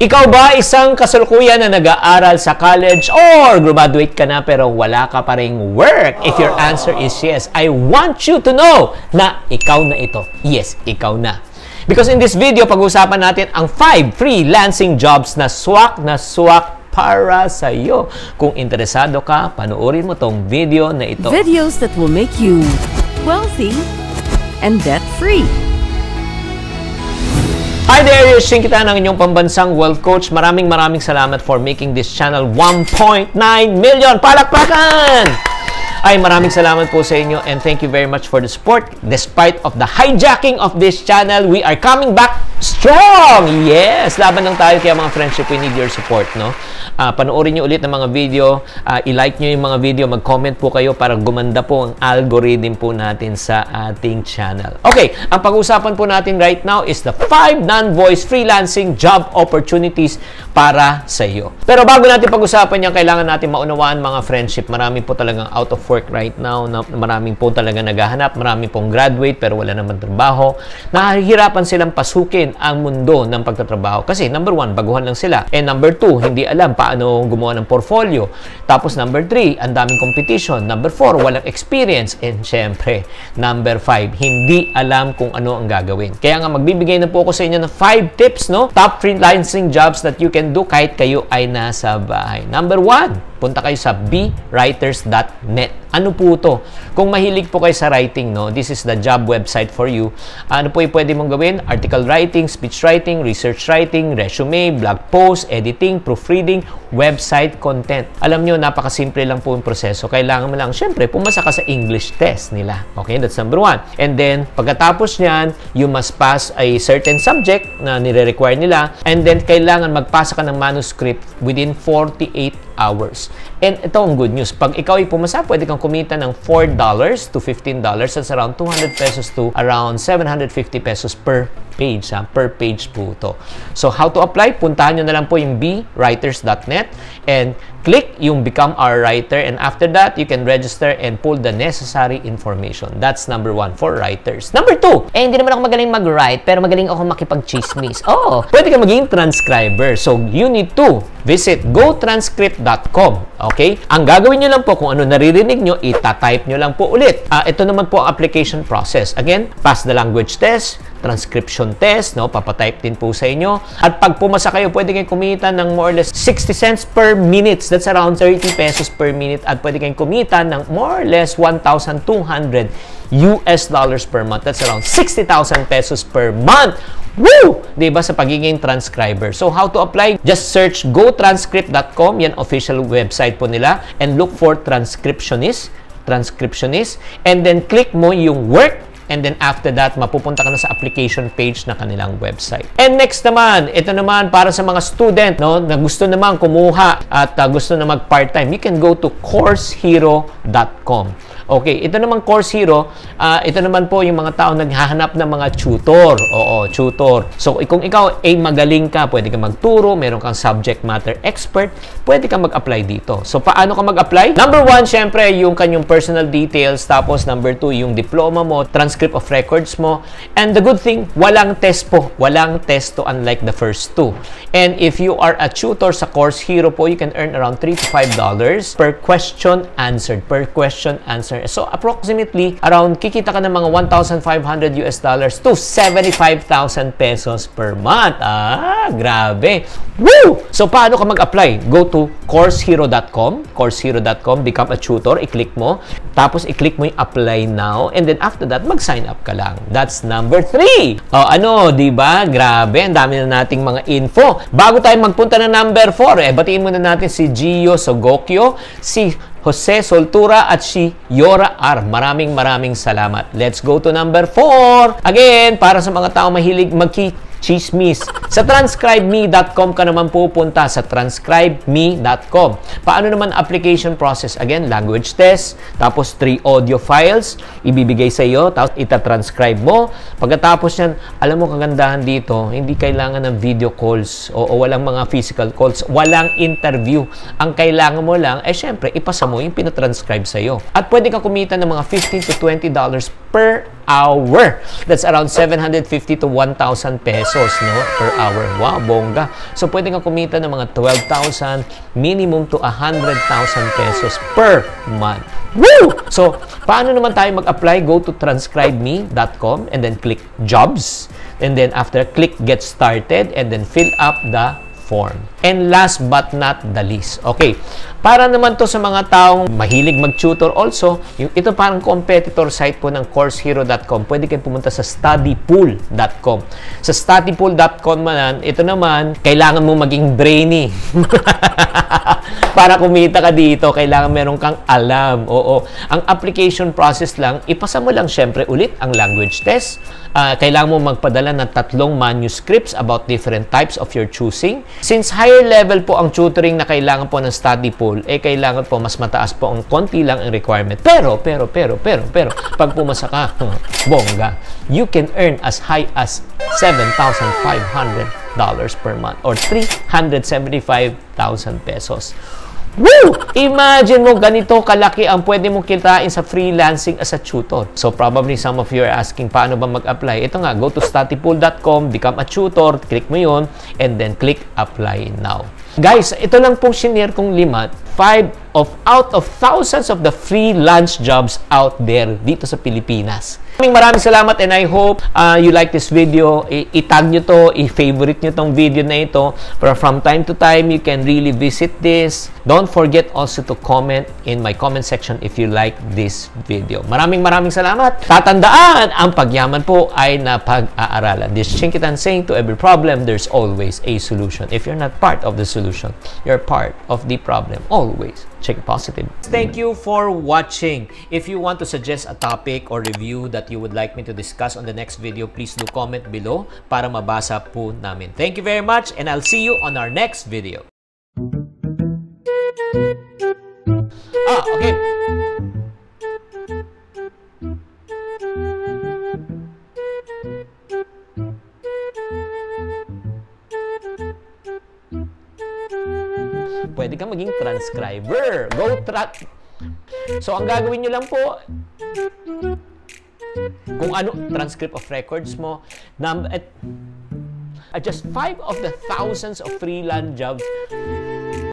Ikaw ba isang kasalukuyan na nag-aaral sa college or graduate ka na pero wala ka pa ring work? If your answer is yes, I want you to know na ikaw na ito. Yes, ikaw na. Because in this video, pag-uusapan natin ang 5 freelancing jobs na swak para sa iyo. Kung interesado ka, panoorin mo tong video na ito. Videos that will make you wealthy and debt-free. Hi there, Yoshing kita ng inyong pambansang wealth coach. Maraming salamat for making this channel 1.9 million. Palakpakan! Ay, maraming salamat po sa inyo and thank you very much for the support. Despite of the hijacking of this channel, we are coming back strong! Yes! Laban lang tayo kaya mga friendship, we need your support, no? Panoorin nyo ulit ng mga video, i-like nyo yung mga video, mag-comment po kayo para gumanda po ang algorithm po natin sa ating channel. Okay, ang pag-uusapan po natin right now is the 5 non-voice freelancing job opportunities para sa iyo. Pero bago natin pag-usapan yan, kailangan natin maunawaan mga friendship. Marami po talagang out of work right now, maraming po talaga naghahanap, marami pong graduate pero wala naman trabaho. Nahihirapan silang pasukin ang mundo ng pagtatrabaho kasi number 1, baguhan lang sila. And number 2, hindi alam paano gumawa ng portfolio. Tapos number 3, ang daming competition. Number 4, walang experience. And syempre, number 5, hindi alam kung ano ang gagawin. Kaya nga magbibigay na po ako sa inyo ng 5 tips, no? Top freelancing jobs that you can do kahit kayo ay nasa bahay. Number 1, punta kayo sa bwriters.net. Ano po ito? Kung mahilig po kayo sa writing, no, this is the job website for you. Ano po yung pwede mong gawin? Article writing, speech writing, research writing, resume, blog post, editing, proofreading, website content. Alam nyo, napakasimple lang po yung proseso. Kailangan mo lang, syempre, pumasa ka sa English test nila. Okay, that's number 1. And then, pagkatapos nyan, you must pass a certain subject na nire-require nila. And then, kailangan magpasa ka ng manuscript within 48 hours. And ito ang good news. Pag ikaw ay pumasa, pwede kang kumita ng $4 to $15. That's around 200 pesos to around 750 pesos per page. Per page po ito. So, how to apply? Puntahan nyo na lang po yung bwriters.net and click yung Become Our Writer. And after that, you can register and pull the necessary information. That's number 1 for writers. Number 2, hindi naman ako magaling mag-write, pero magaling ako makipag-chismis. Oh, pwede ka maging transcriber. So, you need to visit gotranscript.com. Okay? Ang gagawin nyo lang po, kung ano naririnig nyo, itatype nyo lang po ulit. Ito naman po ang application process. Again, pass the language test, transcription test, no? Papatype din po sa inyo. At pag pumasa kayo, pwede kayong kumita ng more or less 60 cents per minute. That's around 30 pesos per minute. At pwede kayong kumita ng more or less 1,200 US dollars per month. That's around 60,000 pesos per month. Woo! Diba sa pagiging transcriber. So, how to apply? Just search gotranscript.com. Yan, official website po nila. And look for transcriptionist. And then, click mo yung work. And then after that, mapupunta ka na sa application page na kanilang website. And next naman, ito naman para sa mga student, no, na gusto naman kumuha at gusto na mag part-time, you can go to coursehero.com. Okay, ito naman Course Hero, ito naman po yung mga tao naghahanap ng mga tutor. Oo, tutor. So, kung ikaw ay magaling ka, pwede ka magturo, meron kang subject matter expert, pwede ka mag-apply dito. So, paano ka mag-apply? Number 1, syempre, yung kanyang personal details. Tapos, number 2, yung diploma mo, transcript of records mo. And the good thing, walang test po. Walang test to unlike the first 2. And if you are a tutor sa Course Hero po, you can earn around $3 to $5 per question answered. So, approximately, around kikita ka ng mga 1,500 US dollars to 75,000 pesos per month. Grabe. Woo! So, paano ka mag-apply? Go to coursehero.com, become a tutor, i-click mo. Tapos, i-click mo yung apply now. And then, after that, mag-sign up ka lang. That's number 3. Diba? Grabe. Ang dami na nating mga info. Bago tayo magpunta na number 4, batiin muna natin si Gio Sogokyo, si Jose Soltura at si Yora R. Maraming salamat. Let's go to number 4. Again, para sa mga tao mahilig chismis. Sa transcribeme.com ka naman pupunta, sa transcribeme.com. Paano naman application process? Again, language test, tapos 3 audio files, ibibigay sa iyo, tapos itatranscribe mo. Pagkatapos yan, alam mo kagandahan dito, hindi kailangan ng video calls o walang mga physical calls, walang interview. Ang kailangan mo lang, syempre, ipasa mo yung pinatranscribe sa iyo. At pwede kang kumita ng mga $15 to $20 per hour. That's around 750 to 1,000 pesos, no, per hour. Wow, bongga. So, pwede kang kumita ng mga 12,000 minimum to 100,000 pesos per month. Woo! So, paano naman tayo mag-apply? Go to transcribeme.com and then click jobs. And then after, click get started and then fill up the form. And last but not the least, okay, para naman to sa mga taong mahilig mag-tutor also, ito parang competitor site po ng CourseHero.com. Pwede kayo pumunta sa studypool.com. Sa studypool.com man, ito naman, kailangan mo maging brainy. Para kumita ka dito, kailangan meron kang alam. Oo. Ang application process lang, ipasa mo lang syempre ulit ang language test. Kailangan mo magpadala ng 3 manuscripts about different types of your choosing. Since higher level po ang tutoring na kailangan po ng study pool, kailangan po mas mataas po ang konti lang ang requirement. Pero, pag pumasa ka, bongga, you can earn as high as $7,500 per month or 375,000 pesos. Woo! Imagine mo, ganito kalaki ang pwede mong kitain sa freelancing as a tutor. So, probably some of you are asking, paano ba mag-apply? Ito nga, go to studypool.com, become a tutor, click mo yun, and then click apply now. Guys, ito lang pong shinare kong 5 out of thousands of the freelance jobs out there dito sa Pilipinas. Maraming salamat and I hope you like this video. I-tag nyo to, i-favorite nyo tong video na ito. Pero from time to time, you can really visit this. Don't forget also to comment in my comment section if you like this video. Maraming salamat. Tatandaan, ang pagyaman po ay napag-aaralan. This Chinkitan saying, to every problem, there's always a solution. If you're not part of the solution, you're part of the problem. Always. Check positive. Thank you for watching. If you want to suggest a topic or review that you would like me to discuss on the next video, please do comment below para mabasa po namin. Thank you very much and I'll see you on our next video. Okay. Pwede kang maging transcriber. So, ang gagawin nyo lang po, kung ano, transcript of records mo, just 5 of the thousands of freelance jobs